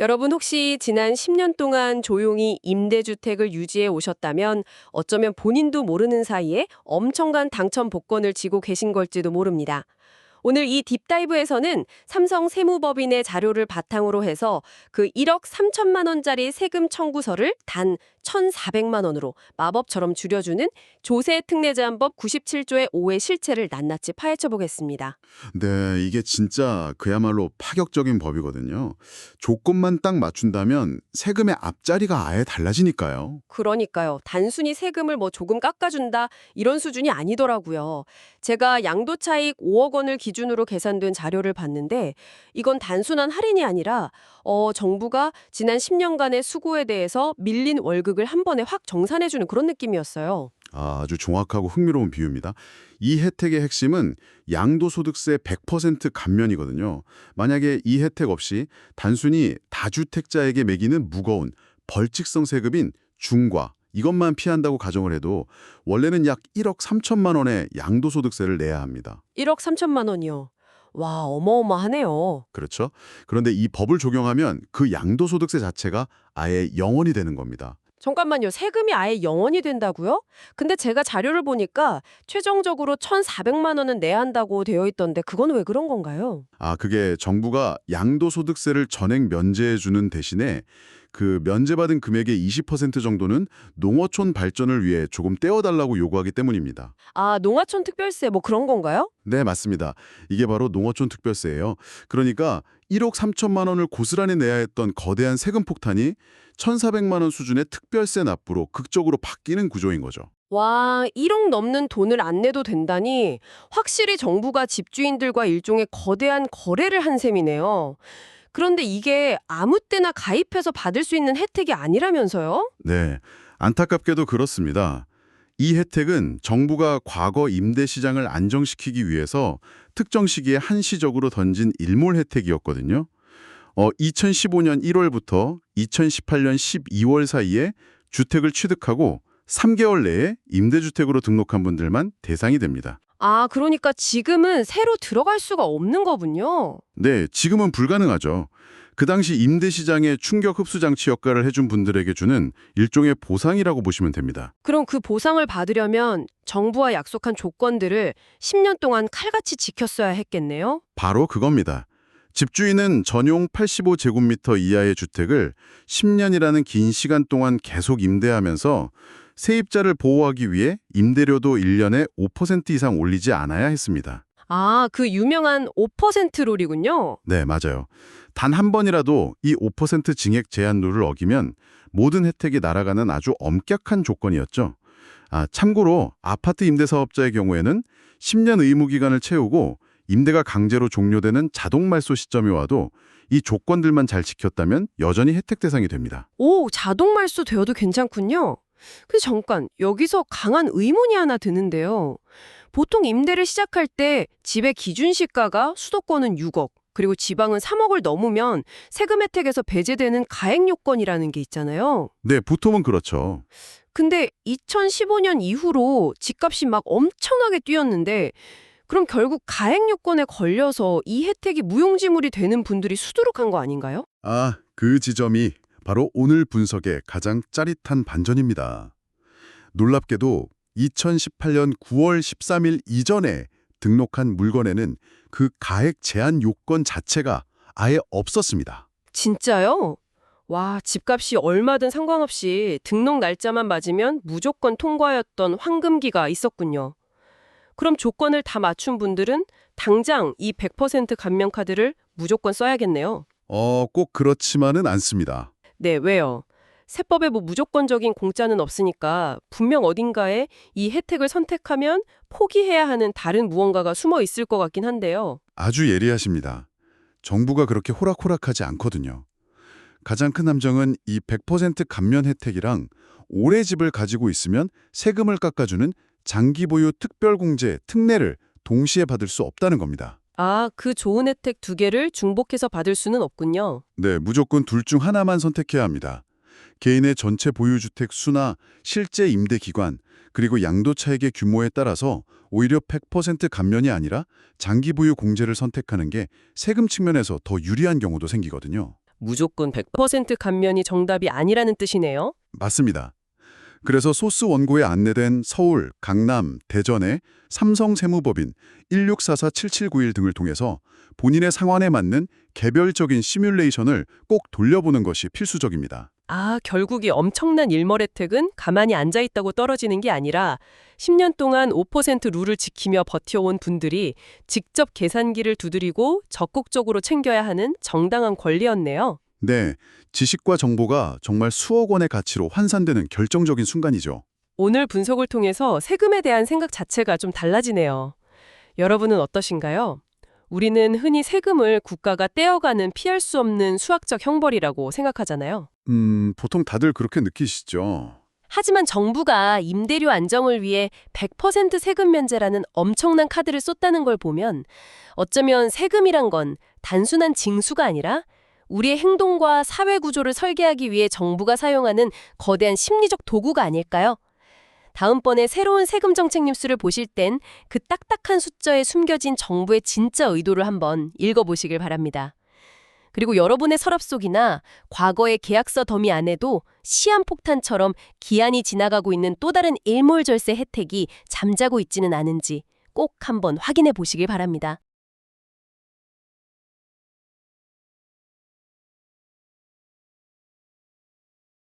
여러분 혹시 지난 10년 동안 조용히 임대주택을 유지해 오셨다면 어쩌면 본인도 모르는 사이에 엄청난 당첨 복권을 쥐고 계신 걸지도 모릅니다. 오늘 이 딥다이브에서는 삼성 세무법인의 자료를 바탕으로 해서 그 1억 3천만 원짜리 세금 청구서를 단 1,400만 원으로 마법처럼 줄여주는 조세특례제한법 97조의 5의 실체를 낱낱이 파헤쳐 보겠습니다. 네, 이게 진짜 그야말로 파격적인 법이거든요. 조건만 딱 맞춘다면 세금의 앞자리가 아예 달라지니까요. 그러니까요. 단순히 세금을 뭐 조금 깎아준다 이런 수준이 아니더라고요. 제가 양도차익 5억 원을 기준으로 계산된 자료를 봤는데 이건 단순한 할인이 아니라 정부가 지난 10년간의 수고에 대해서 밀린 월급을 한 번에 확 정산해주는 그런 느낌이었어요. 아주 정확하고 흥미로운 비유입니다. 이 혜택의 핵심은 양도소득세 100% 감면이거든요. 만약에 이 혜택 없이 단순히 다주택자에게 매기는 무거운 벌칙성 세금인 중과 이것만 피한다고 가정을 해도 원래는 약 1억 3천만 원의 양도소득세를 내야 합니다. 1억 3천만 원이요. 와, 어마어마하네요. 그렇죠? 그런데 이 법을 적용하면 그 양도소득세 자체가 아예 0원이 되는 겁니다. 잠깐만요. 세금이 아예 0원이 된다고요? 근데 제가 자료를 보니까 최종적으로 1,400만 원은 내야 한다고 되어 있던데 그건 왜 그런 건가요? 그게 정부가 양도소득세를 전액 면제해주는 대신에 그 면제받은 금액의 20% 정도는 농어촌 발전을 위해 조금 떼어달라고 요구하기 때문입니다. 아, 농어촌 특별세 뭐 그런 건가요? 네, 맞습니다. 이게 바로 농어촌 특별세예요. 그러니까 1억 3천만 원을 고스란히 내야 했던 거대한 세금 폭탄이 1,400만 원 수준의 특별세 납부로 극적으로 바뀌는 구조인 거죠. 와, 1억 넘는 돈을 안 내도 된다니 확실히 정부가 집주인들과 일종의 거대한 거래를 한 셈이네요. 그런데 이게 아무 때나 가입해서 받을 수 있는 혜택이 아니라면서요? 네, 안타깝게도 그렇습니다. 이 혜택은 정부가 과거 임대 시장을 안정시키기 위해서 특정 시기에 한시적으로 던진 일몰 혜택이었거든요. 2015년 1월부터 2018년 12월 사이에 주택을 취득하고 3개월 내에 임대주택으로 등록한 분들만 대상이 됩니다. 아, 그러니까 지금은 새로 들어갈 수가 없는 거군요. 네, 지금은 불가능하죠. 그 당시 임대시장의 충격 흡수 장치 역할을 해준 분들에게 주는 일종의 보상이라고 보시면 됩니다. 그럼 그 보상을 받으려면 정부와 약속한 조건들을 10년 동안 칼같이 지켰어야 했겠네요? 바로 그겁니다. 집주인은 전용 85제곱미터 이하의 주택을 10년이라는 긴 시간 동안 계속 임대하면서 세입자를 보호하기 위해 임대료도 1년에 5% 이상 올리지 않아야 했습니다. 아, 그 유명한 5% 룰이군요. 네, 맞아요. 단 한 번이라도 이 5% 징액 제한룰을 어기면 모든 혜택이 날아가는 아주 엄격한 조건이었죠. 참고로 아파트 임대사업자의 경우에는 10년 의무 기간을 채우고 임대가 강제로 종료되는 자동 말소 시점이 와도 이 조건들만 잘 지켰다면 여전히 혜택 대상이 됩니다. 오, 자동 말소 되어도 괜찮군요. 근데 잠깐, 여기서 강한 의문이 하나 드는데요. 보통 임대를 시작할 때 집의 기준 시가가 수도권은 6억, 그리고 지방은 3억을 넘으면 세금 혜택에서 배제되는 가액 요건이라는 게 있잖아요. 네, 보통은 그렇죠. 근데 2015년 이후로 집값이 막 엄청나게 뛰었는데 그럼 결국 가액 요건에 걸려서 이 혜택이 무용지물이 되는 분들이 수두룩한 거 아닌가요? 그 지점이 바로 오늘 분석의 가장 짜릿한 반전입니다. 놀랍게도 2018년 9월 13일 이전에 등록한 물건에는 그 가액 제한 요건 자체가 아예 없었습니다. 진짜요? 와, 집값이 얼마든 상관없이 등록 날짜만 맞으면 무조건 통과였던 황금기가 있었군요. 그럼 조건을 다 맞춘 분들은 당장 이 100% 감면 카드를 무조건 써야겠네요. 꼭 그렇지만은 않습니다. 네, 왜요? 세법에 뭐 무조건적인 공짜는 없으니까 분명 어딘가에 이 혜택을 선택하면 포기해야 하는 다른 무언가가 숨어 있을 것 같긴 한데요. 아주 예리하십니다. 정부가 그렇게 호락호락하지 않거든요. 가장 큰 함정은 이 100% 감면 혜택이랑 오래 집을 가지고 있으면 세금을 깎아주는 장기 보유 특별공제, 특례를 동시에 받을 수 없다는 겁니다. 아, 그 좋은 혜택 두 개를 중복해서 받을 수는 없군요. 네, 무조건 둘 중 하나만 선택해야 합니다. 개인의 전체 보유주택 수나 실제 임대 기간, 그리고 양도차익의 규모에 따라서 오히려 100% 감면이 아니라 장기 보유 공제를 선택하는 게 세금 측면에서 더 유리한 경우도 생기거든요. 무조건 100% 감면이 정답이 아니라는 뜻이네요. 맞습니다. 그래서 소스 원고에 안내된 서울, 강남, 대전의 삼성세무법인 1644-7791 등을 통해서 본인의 상황에 맞는 개별적인 시뮬레이션을 꼭 돌려보는 것이 필수적입니다. 아, 결국 이 엄청난 일몰 혜택은 가만히 앉아있다고 떨어지는 게 아니라 10년 동안 5% 룰을 지키며 버텨온 분들이 직접 계산기를 두드리고 적극적으로 챙겨야 하는 정당한 권리였네요. 네, 지식과 정보가 정말 수억 원의 가치로 환산되는 결정적인 순간이죠. 오늘 분석을 통해서 세금에 대한 생각 자체가 좀 달라지네요. 여러분은 어떠신가요? 우리는 흔히 세금을 국가가 떼어가는 피할 수 없는 수학적 형벌이라고 생각하잖아요. 보통 다들 그렇게 느끼시죠? 하지만 정부가 임대료 안정을 위해 100% 세금 면제라는 엄청난 카드를 쏟다는 걸 보면 어쩌면 세금이란 건 단순한 징수가 아니라 우리의 행동과 사회 구조를 설계하기 위해 정부가 사용하는 거대한 심리적 도구가 아닐까요? 다음번에 새로운 세금 정책 뉴스를 보실 땐 그 딱딱한 숫자에 숨겨진 정부의 진짜 의도를 한번 읽어보시길 바랍니다. 그리고 여러분의 서랍 속이나 과거의 계약서 더미 안에도 시한폭탄처럼 기한이 지나가고 있는 또 다른 일몰절세 혜택이 잠자고 있지는 않은지 꼭 한번 확인해 보시길 바랍니다.